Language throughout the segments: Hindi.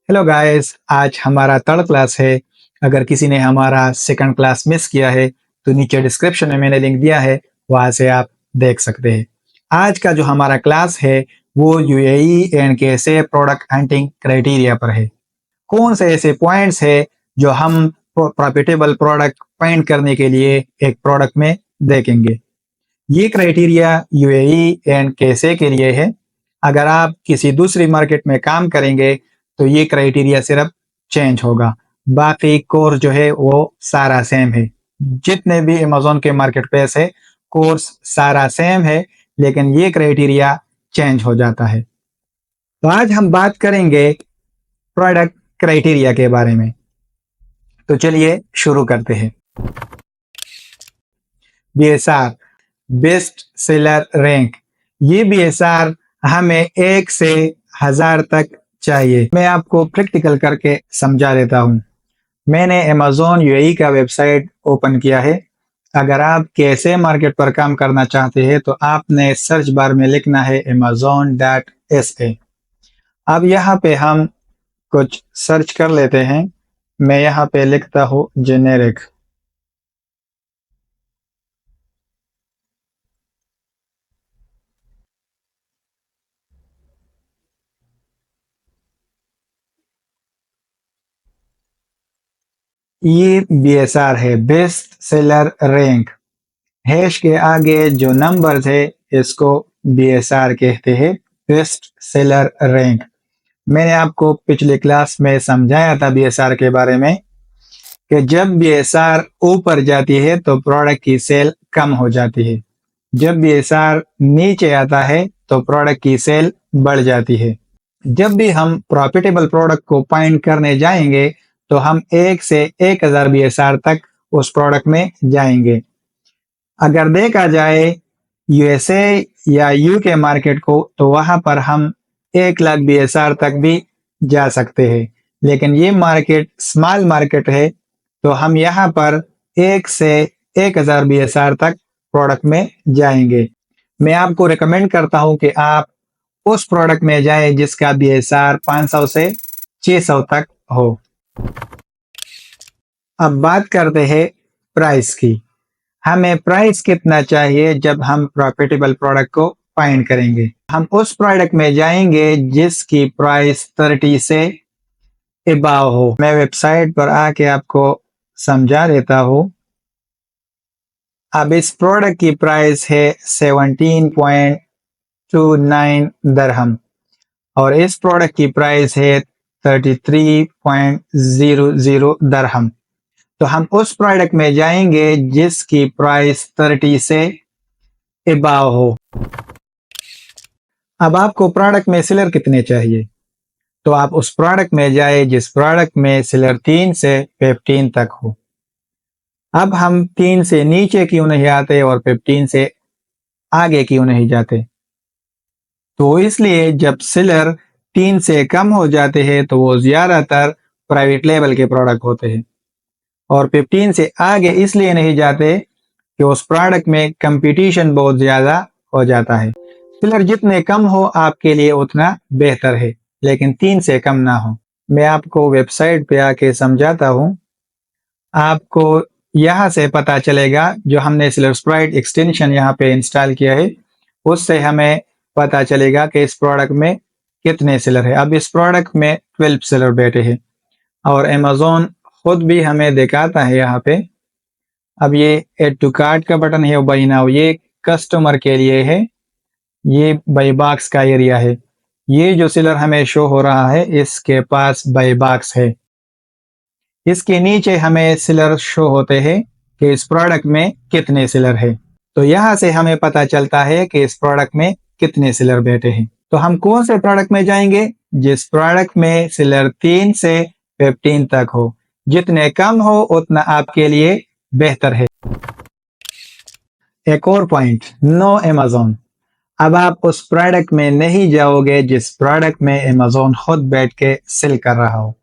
हेलो गाइस, आज हमारा थर्ड क्लास है। अगर किसी ने हमारा सेकंड क्लास मिस किया है तो नीचे डिस्क्रिप्शन में मैंने लिंक दिया है, वहां से आप देख सकते हैं। आज का जो हमारा क्लास है वो UAE and KSA product hunting criteria पर है। कौन से ऐसे पॉइंट्स है जो हम प्रॉफिटेबल प्रोडक्ट फाइंड करने के लिए एक प्रोडक्ट में देखेंगे। ये क्राइटेरिया यूएई एंड केएसए के लिए है। अगर आप किसी दूसरी मार्केट में काम करेंगे तो ये क्राइटेरिया सिर्फ चेंज होगा, बाकी कोर्स जो है वो सारा सेम है। जितने भी अमेज़न के मार्केट प्लेस है कोर्स सारा सेम है, लेकिन ये क्राइटेरिया चेंज हो जाता है। तो आज हम बात करेंगे प्रोडक्ट क्राइटेरिया के बारे में। तो चलिए शुरू करते हैं। BSR, best seller rank. ये बीएसआर हमें 1 से 1000 तक चाहिए। मैं आपको प्रैक्टिकल करके समझा देता हूँ। मैंने अमेज़न यूएई का वेबसाइट ओपन किया है। अगर आप कैसे मार्केट पर काम करना चाहते हैं तो आपने सर्च बार में लिखना है amazon.sa। अब यहाँ पे हम कुछ सर्च कर लेते हैं। मैं यहाँ पे लिखता हूँ जेनेरिक। ये बीएसआर है, बेस्ट सेलर रैंक। हैश के आगे जो नंबर है इसको बीएसआर कहते हैं, बेस्ट सेलर रैंक। मैंने आपको पिछले क्लास में समझाया था बीएसआर के बारे में कि जब बीएसआर ऊपर जाती है तो प्रोडक्ट की सेल कम हो जाती है, जब बीएसआर नीचे आता है तो प्रोडक्ट की सेल बढ़ जाती है। जब भी हम प्रॉफिटेबल प्रोडक्ट को फाइंड करने जाएंगे तो हम 1 से 1000 बीएसआर तक उस प्रोडक्ट में जाएंगे। अगर देखा जाए यूएसए या यूके मार्केट को तो वहां पर हम 1 लाख बीएसआर तक भी जा सकते हैं, लेकिन ये मार्केट स्मॉल मार्केट है तो हम यहाँ पर 1 से 1000 बीएसआर तक प्रोडक्ट में जाएंगे। मैं आपको रिकमेंड करता हूँ कि आप उस प्रोडक्ट में जाएं जिसका बीएसआर 500 से 600 तक हो। अब बात करते हैं प्राइस की। हमें प्राइस कितना चाहिए जब हम प्रॉफिटेबल प्रोडक्ट को फाइंड करेंगे। हम उस प्रोडक्ट में जाएंगे जिसकी प्राइस 30 से अबाव हो। मैं वेबसाइट पर आके आपको समझा देता हूँ। अब इस प्रोडक्ट की प्राइस है 17.29 दरहम और इस प्रोडक्ट की प्राइस है 33.00 दरहम। तो हम उस प्रोडक्ट में जाएंगे जिसकी प्राइस 30 से अबाव हो। अब आपको प्रोडक्ट में सेलर कितने चाहिए, तो आप उस प्रोडक्ट में जाए जिस प्रोडक्ट में सेलर 3 से 15 तक हो। अब हम 3 से नीचे क्यों नहीं आते और 15 से आगे क्यों नहीं जाते? तो इसलिए जब सेलर 3 से कम हो जाते हैं तो वो ज्यादातर प्राइवेट लेवल के प्रोडक्ट होते हैं और 15 से आगे इसलिए नहीं जाते कि उस प्रोडक्ट में कंपटीशन बहुत ज्यादा हो जाता है। सेलर जितने कम हो आपके लिए उतना बेहतर है, लेकिन 3 से कम ना हो। मैं आपको वेबसाइट पे आके समझाता हूँ। आपको यहाँ से पता चलेगा, जो हमने सेलर स्प्राइट एक्सटेंशन यहाँ पे इंस्टॉल किया है उससे हमें पता चलेगा कि इस प्रोडक्ट में कितने सेलर है। अब इस प्रोडक्ट में 12 सेलर बैठे हैं और अमेज़न खुद भी हमें दिखाता है यहाँ पे। अब ये एड टू कार्ट का बटन है, बाय नाउ, ये कस्टमर के लिए है। ये बाय बॉक्स का एरिया है। ये जो सेलर हमें शो हो रहा है इसके पास बाय बॉक्स है। इसके नीचे हमें सेलर शो होते हैं कि इस प्रोडक्ट में कितने सेलर है। तो यहाँ से हमें पता चलता है कि इस प्रोडक्ट में कितने सेलर बैठे हैं। तो हम कौन से प्रोडक्ट में जाएंगे? जिस प्रोडक्ट में सेलर 3 से 15 तक हो। जितने कम हो उतना आपके लिए बेहतर है। एक और पॉइंट, नो अमेज़न। अब आप उस प्रोडक्ट में नहीं जाओगे जिस प्रोडक्ट में अमेज़न खुद बैठ के सेल कर रहा हो,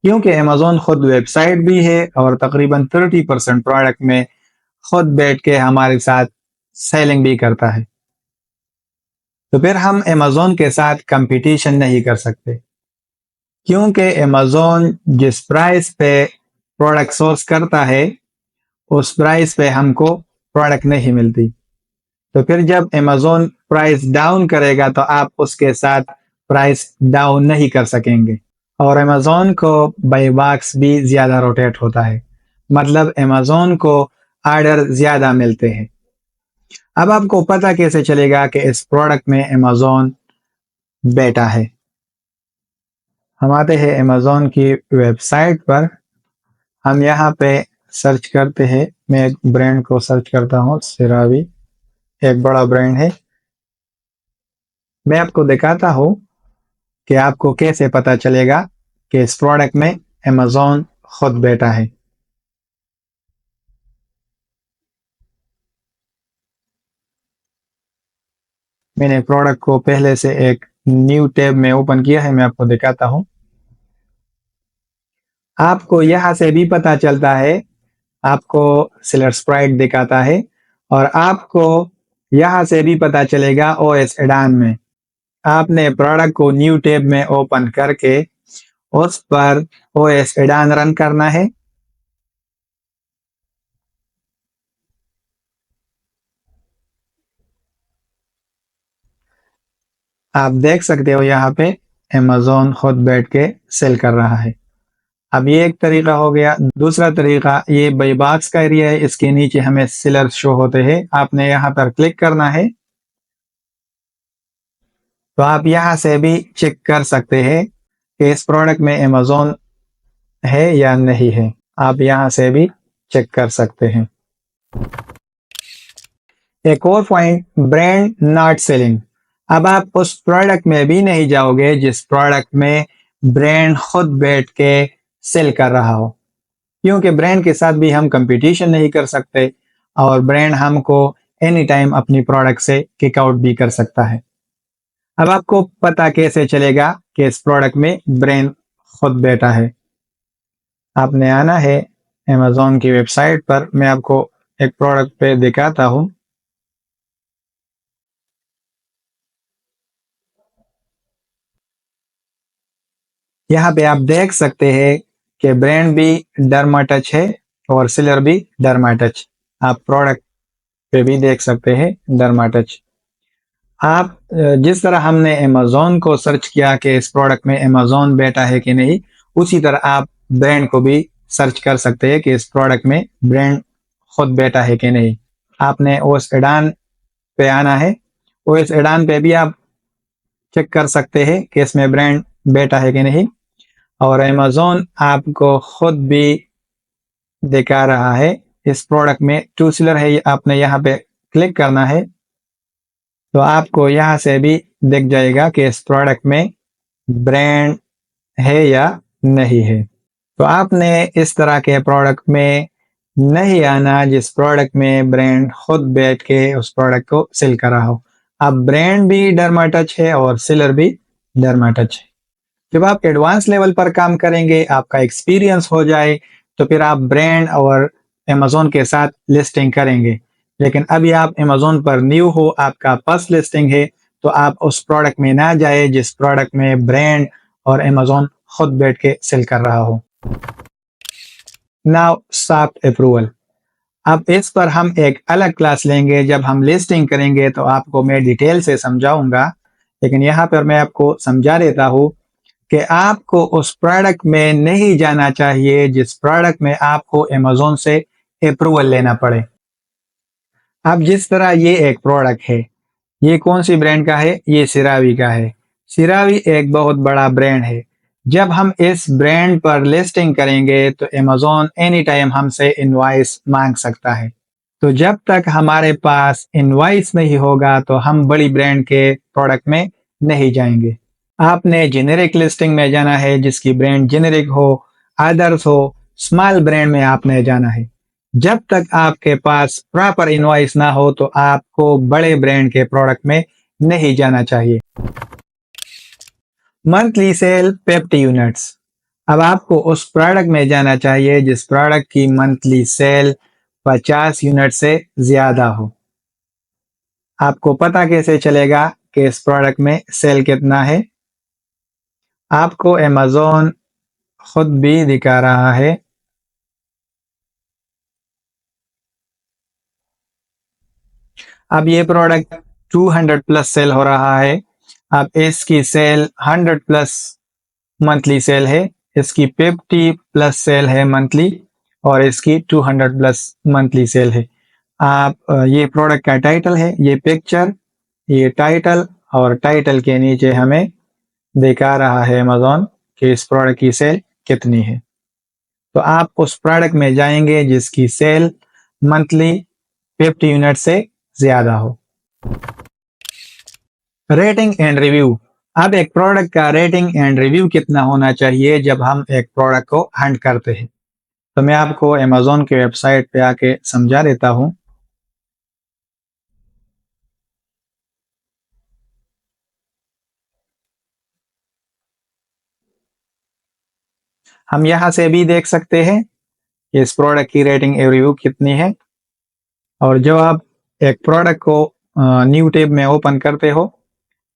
क्योंकि अमेज़न खुद वेबसाइट भी है और तकरीबन 30% प्रोडक्ट में खुद बैठ के हमारे साथ सेलिंग भी करता है। तो फिर हम अमेज़न के साथ कंपटीशन नहीं कर सकते, क्योंकि अमेज़न जिस प्राइस पे प्रोडक्ट सोर्स करता है उस प्राइस पे हमको प्रोडक्ट नहीं मिलती। तो फिर जब अमेज़न प्राइस डाउन करेगा तो आप उसके साथ प्राइस डाउन नहीं कर सकेंगे। और अमेज़न को बाय बॉक्स भी ज़्यादा रोटेट होता है। मतलब अमेज़न को ऑर्डर ज़्यादा मिलते हैं। अब आपको पता कैसे चलेगा कि इस प्रोडक्ट में अमेज़न बेटा है? हम आते हैं अमेज़न की वेबसाइट पर। हम यहाँ पे सर्च करते हैं। मैं एक ब्रांड को सर्च करता हूँ, सिरावी एक बड़ा ब्रांड है। मैं आपको दिखाता हूँ कि आपको कैसे पता चलेगा कि इस प्रोडक्ट में अमेज़न खुद बेटा है। मैंने प्रोडक्ट को पहले से एक न्यू टैब में ओपन किया है, मैं आपको दिखाता हूँ। आपको यहाँ से भी पता चलता है, आपको सेलर्स प्राइस दिखाता है और आपको यहाँ से भी पता चलेगा ओएस एडान में। आपने प्रोडक्ट को न्यू टैब में ओपन करके उस पर ओएस एडान रन करना है। आप देख सकते हो यहाँ पे अमेज़न खुद बैठ के सेल कर रहा है। अब ये एक तरीका हो गया। दूसरा तरीका, ये बाय बॉक्स का एरिया है, इसके नीचे हमें सेलर्स शो होते हैं। आपने यहाँ पर क्लिक करना है तो आप यहाँ से भी चेक कर सकते हैं कि इस प्रोडक्ट में अमेज़न है या नहीं है। आप यहाँ से भी चेक कर सकते हैं। एक और पॉइंट, ब्रांड नॉट सेलिंग। अब आप उस प्रोडक्ट में भी नहीं जाओगे जिस प्रोडक्ट में ब्रांड खुद बैठ के सेल कर रहा हो, क्योंकि ब्रांड के साथ भी हम कंपटीशन नहीं कर सकते और ब्रांड हमको एनी टाइम अपनी प्रोडक्ट से किक आउट भी कर सकता है। अब आपको पता कैसे चलेगा कि इस प्रोडक्ट में ब्रांड खुद बैठा है? आपने आना है अमेज़न की वेबसाइट पर। मैं आपको एक प्रोडक्ट पे दिखाता हूँ। यहाँ पे आप देख सकते हैं कि ब्रांड भी डर्माटच है और सेलर भी डर्माटच। आप प्रोडक्ट पे भी देख सकते हैं डर्माटच। आप जिस तरह हमने अमेज़न को सर्च किया कि इस प्रोडक्ट में अमेज़न बेटा है कि नहीं, उसी तरह आप ब्रांड को भी सर्च कर सकते हैं कि इस प्रोडक्ट में ब्रांड खुद बेटा है कि नहीं। आपने ओएस एडान पे आना है। ओएस एडान पे भी आप चेक कर सकते हैं कि इसमें ब्रांड बेटा है कि नहीं। और अमेज़न आपको खुद भी दिखा रहा है इस प्रोडक्ट में टू सेलर है। आपने यहाँ पे क्लिक करना है तो आपको यहाँ से भी दिख जाएगा कि इस प्रोडक्ट में ब्रांड है या नहीं है। तो आपने इस तरह के प्रोडक्ट में नहीं आना जिस प्रोडक्ट में ब्रांड खुद बैठ के उस प्रोडक्ट को सेल कर रहा हो। अब ब्रांड भी डर्माटच है और सेलर भी डर्माटच है। जब आप एडवांस लेवल पर काम करेंगे, आपका एक्सपीरियंस हो जाए, तो फिर आप ब्रांड और अमेज़न के साथ लिस्टिंग करेंगे। लेकिन अभी आप अमेज़न पर न्यू हो, आपका फर्स्ट लिस्टिंग है, तो आप उस प्रोडक्ट में ना जाए जिस प्रोडक्ट में ब्रांड और अमेज़न खुद बैठ के सेल कर रहा हो। Now soft approval. अब इस पर हम एक अलग क्लास लेंगे। जब हम लिस्टिंग करेंगे तो आपको मैं डिटेल से समझाऊंगा, लेकिन यहाँ पर मैं आपको समझा देता हूँ कि आपको उस प्रोडक्ट में नहीं जाना चाहिए जिस प्रोडक्ट में आपको अमेज़न से अप्रूवल लेना पड़े। अब जिस तरह ये एक प्रोडक्ट है, ये कौन सी ब्रांड का है? ये सिरावी का है। सिरावी एक बहुत बड़ा ब्रांड है। जब हम इस ब्रांड पर लिस्टिंग करेंगे तो अमेज़न एनी टाइम हमसे इनवॉइस मांग सकता है। तो जब तक हमारे पास इनवॉइस नहीं होगा तो हम बड़ी ब्रांड के प्रोडक्ट में नहीं जाएंगे। आपने जेनेरिक लिस्टिंग में जाना है जिसकी ब्रांड जेनेरिक हो, अदर्स हो, स्मॉल ब्रांड में आपने जाना है। जब तक आपके पास प्रॉपर इनवॉइस ना हो तो आपको बड़े ब्रांड के प्रोडक्ट में नहीं जाना चाहिए। Monthly cell 50 units. अब आपको उस प्रोडक्ट में जाना चाहिए जिस प्रोडक्ट की मंथली सेल 50 यूनिट से ज्यादा हो। आपको पता कैसे चलेगा कि इस प्रोडक्ट में सेल कितना है? आपको अमेज़न खुद भी दिखा रहा है। अब ये प्रोडक्ट 200 प्लस सेल हो रहा है। अब इसकी सेल 100 प्लस मंथली सेल है, इसकी 50 प्लस सेल है मंथली और इसकी 200 प्लस मंथली सेल है। आप ये प्रोडक्ट का टाइटल है, ये पिक्चर, ये टाइटल और टाइटल के नीचे हमें दिखा रहा है अमेज़न कि इस प्रोडक्ट की सेल कितनी है। तो आप उस प्रोडक्ट में जाएंगे जिसकी सेल मंथली 50 यूनिट से ज्यादा हो। Rating and review. अब एक प्रोडक्ट का रेटिंग एंड रिव्यू कितना होना चाहिए जब हम एक प्रोडक्ट को हंट करते हैं, तो मैं आपको अमेज़न की वेबसाइट पे आके समझा देता हूँ। हम यहाँ से भी देख सकते हैं कि इस प्रोडक्ट की रेटिंग एंड रिव्यू कितनी है। और जब आप एक प्रोडक्ट को न्यू टैब में ओपन करते हो,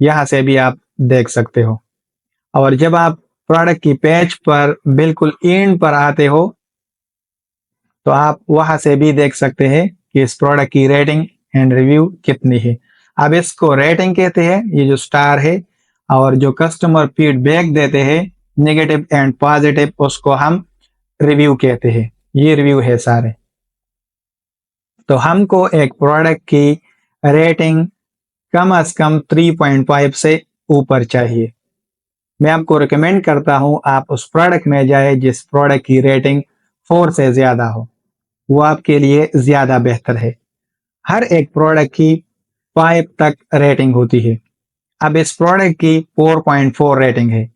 यहाँ से भी आप देख सकते हो। और जब आप प्रोडक्ट की पेज पर बिल्कुल एंड पर आते हो, तो आप वहां से भी देख सकते हैं कि इस प्रोडक्ट की रेटिंग एंड रिव्यू कितनी है। अब इसको रेटिंग कहते हैं, ये जो स्टार है, और जो कस्टमर फीडबैक देते हैं नेगेटिव एंड पॉजिटिव, उसको हम रिव्यू कहते हैं। ये रिव्यू है सारे। तो हमको एक प्रोडक्ट की रेटिंग कम से कम 3.5 से ऊपर चाहिए। मैं आपको रिकमेंड करता हूं आप उस प्रोडक्ट में जाए जिस प्रोडक्ट की रेटिंग 4 से ज्यादा हो, वो आपके लिए ज्यादा बेहतर है। हर एक प्रोडक्ट की 5 तक रेटिंग होती है। अब इस प्रोडक्ट की 4.4 रेटिंग है।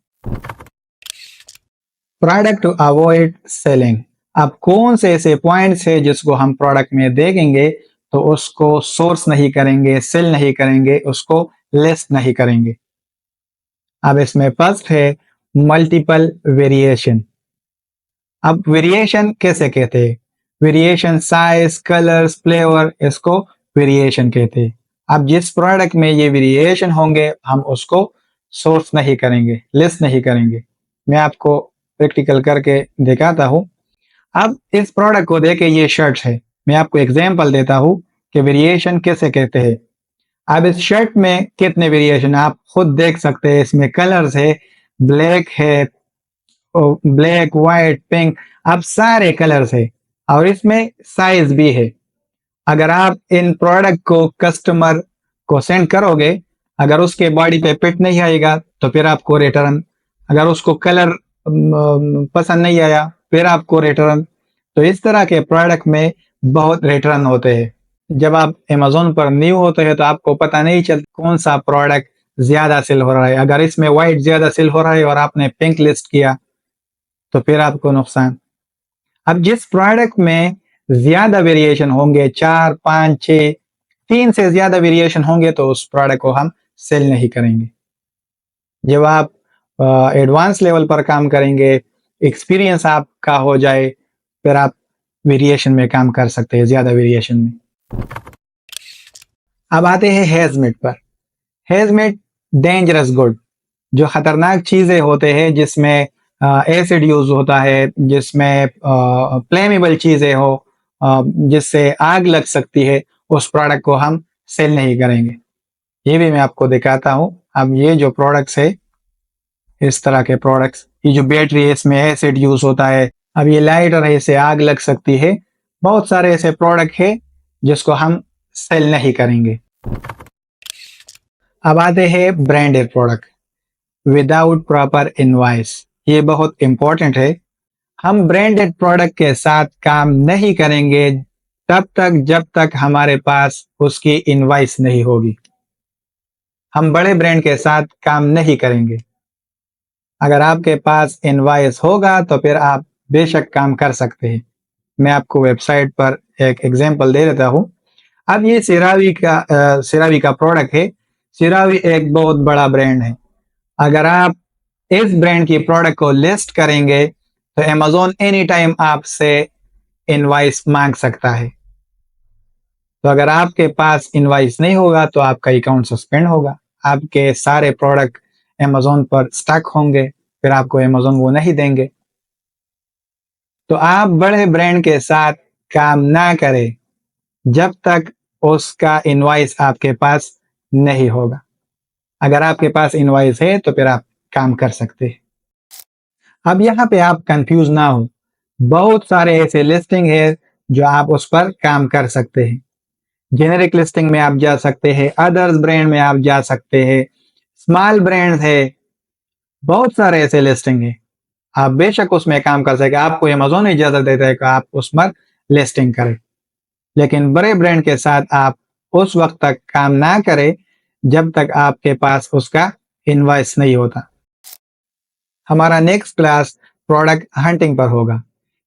Product to avoid selling. अब कौन से ऐसे पॉइंट्स है जिसको हम प्रोडक्ट में देखेंगे तो उसको सोर्स नहीं करेंगे, सेल नहीं करेंगे, उसको लिस्ट नहीं करेंगे। अब इसमें फर्स्ट है मल्टीपल वेरिएशन। अब वेरिएशन कैसे कहते हैं? वेरिएशन साइज, कलर्स, फ्लेवर, इसको वेरिएशन कहते हैं। अब जिस प्रोडक्ट में ये वेरिएशन होंगे हम उसको सोर्स नहीं करेंगे, लिस्ट नहीं करेंगे। मैं आपको प्रैक्टिकल करके दिखाता हूँ। अब इस प्रोडक्ट को देखे, ये शर्ट है, मैं आपको एग्जांपल देता हूँ कि वेरिएशन कैसे कहते हैं। अब इस शर्ट में कितने वेरिएशन आप खुद देख सकते हैं। इसमें कलर्स है, ब्लैक है, ब्लैक, व्हाइट, पिंक, अब सारे कलर्स है और इसमें साइज भी है। अगर आप इन प्रोडक्ट को कस्टमर को सेंड करोगे, अगर उसके बॉडी पे फिट नहीं आएगा तो फिर आपको रिटर्न, अगर उसको कलर पसंद नहीं आया फिर आपको रिटर्न। तो इस तरह के प्रोडक्ट में बहुत रिटर्न होते हैं। जब आप अमेज़न पर न्यू होते हैं तो आपको पता नहीं चलता कौन सा प्रोडक्ट ज्यादा सेल हो रहा है। अगर इसमें व्हाइट ज्यादा सेल हो रहा है और आपने पिंक लिस्ट किया तो फिर आपको नुकसान। अब जिस प्रोडक्ट में ज्यादा वेरिएशन होंगे, 4, 5, 6, 3 से ज्यादा वेरिएशन होंगे, तो उस प्रोडक्ट को हम सेल नहीं करेंगे। जब आप एडवांस लेवल पर काम करेंगे, एक्सपीरियंस आपका हो जाए, फिर आप वेरिएशन में काम कर सकते हैं, ज्यादा वेरिएशन में। अब आते हैं हेजमेट पर। हेजमेट डेंजरस गुड, जो खतरनाक चीजें होते हैं जिसमें एसिड यूज होता है, जिसमें फ्लेमेबल चीजें हो, जिससे आग लग सकती है, उस प्रोडक्ट को हम सेल नहीं करेंगे। ये भी मैं आपको दिखाता हूँ। अब ये जो प्रोडक्ट्स है, इस तरह के प्रोडक्ट्स, ये जो बैटरी है इसमें एसिड यूज होता है। अब ये लाइटर है, इससे आग लग सकती है। बहुत सारे ऐसे प्रोडक्ट है जिसको हम सेल नहीं करेंगे। अब आते हैं branded product without proper invoice. ये बहुत इंपॉर्टेंट है। हम ब्रांडेड प्रोडक्ट के साथ काम नहीं करेंगे तब तक जब तक हमारे पास उसकी इनवॉइस नहीं होगी। हम बड़े ब्रांड के साथ काम नहीं करेंगे। अगर आपके पास इनवॉइस होगा तो फिर आप बेशक काम कर सकते हैं। मैं आपको वेबसाइट पर एक एग्जांपल दे देता हूँ। अब ये सिरावी का प्रोडक्ट है। सिरावी एक बहुत बड़ा ब्रांड है। अगर आप इस ब्रांड की प्रोडक्ट को लिस्ट करेंगे तो अमेज़न एनी टाइम आपसे इनवॉइस मांग सकता है। तो अगर आपके पास इनवॉइस नहीं होगा तो आपका अकाउंट सस्पेंड होगा, आपके सारे प्रोडक्ट अमेज़न पर स्टक होंगे। फिर आपको अमेज़न वो नहीं देंगे। तो आप बड़े ब्रांड के साथ काम ना करें जब तक उसका इनवॉइस आपके पास नहीं होगा। अगर आपके पास इनवॉइस है तो फिर आप काम कर सकते हैं। अब यहाँ पे आप कंफ्यूज ना हो, बहुत सारे ऐसे लिस्टिंग है जो आप उस पर काम कर सकते हैं। जेनेरिक लिस्टिंग में आप जा सकते हैं, अदर्स ब्रांड में आप जा सकते हैं, स्मॉल ब्रांड है, बहुत सारे ऐसे लिस्टिंग है। आप बेशक उसमें काम कर सके, आपको अमेज़न इजाजत देता है कि आप उस पर लिस्टिंग करें, लेकिन बड़े ब्रांड के साथ आप उस वक्त तक काम ना करें जब तक आपके पास उसका इनवॉइस नहीं होता। हमारा नेक्स्ट क्लास प्रोडक्ट हंटिंग पर होगा।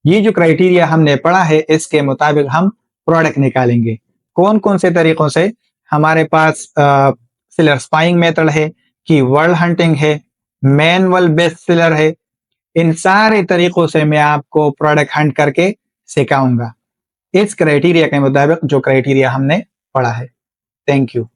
ये जो क्राइटेरिया हमने पढ़ा है इसके मुताबिक हम प्रोडक्ट निकालेंगे। कौन कौन से तरीकों से? हमारे पास सेलर स्पाइंग मेथड है, कीवर्ड हंटिंग है, मैनुअल बेस्ट सेलर है। इन सारे तरीकों से मैं आपको प्रोडक्ट हंट करके सिखाऊंगा इस क्राइटेरिया के मुताबिक जो क्राइटेरिया हमने पढ़ा है। Thank you.